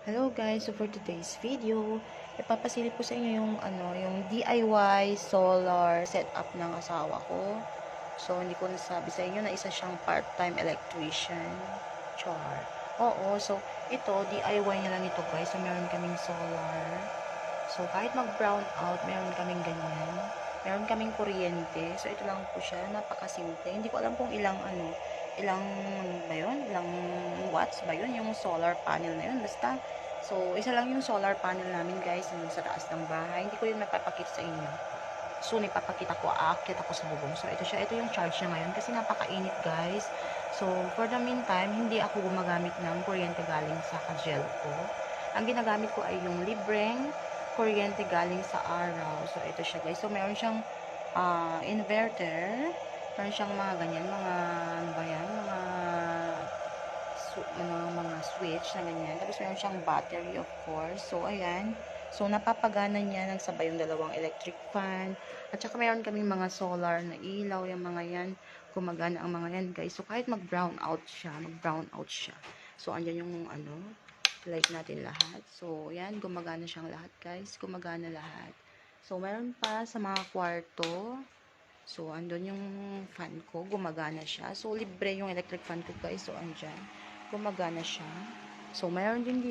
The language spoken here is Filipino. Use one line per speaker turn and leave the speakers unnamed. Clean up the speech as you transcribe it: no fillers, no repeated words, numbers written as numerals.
Hello guys, so for today's video, ipapasilip ko sa inyo yung DIY solar setup ng asawa ko. So hindi ko nasabi sa inyo na isa siyang part-time electrician. Char. Oo, so ito DIY niya lang ito guys. So meron kaming solar. So kahit mag-brown out, meron kaming ganyan. Meron kaming kuryente. So ito lang po siya, napakasimple. Hindi ko alam kung ilang ba yun? Ilang watts ba yun? Yung solar panel na yun. Basta, so, isa lang yung solar panel namin guys, yung sa taas ng bahay. Hindi ko yun mapapakita sa inyo. Soon, ipapakita ko, aakyat ako sa bubong. So, ito siya. Ito yung charge niya ngayon kasi napakainit guys. So, for the meantime, hindi ako gumagamit ng kuryente galing sa kagel ko. Ang ginagamit ko ay yung libreng kuryente galing sa araw. So, ito siya guys. So, meron siyang inverter. Meron siyang mga ganyan, mga ano ba yan, mga switch na ganyan. Tapos meron siyang battery of course. So ayan. So napapagana niya ng sabay yung dalawang electric fan. At saka meron kaming mga solar na ilaw, yung mga yan. Gumagana ang mga yan guys. So kahit mag-brown out siya, So andyan yung light natin lahat. So yan, gumagana siyang lahat guys. Gumagana lahat. So meron pa sa mga kwarto. So, andun yung fan ko, gumagana siya. So, libre yung electric fan ko guys. So, andyan, gumagana siya. So, mayroon din dito.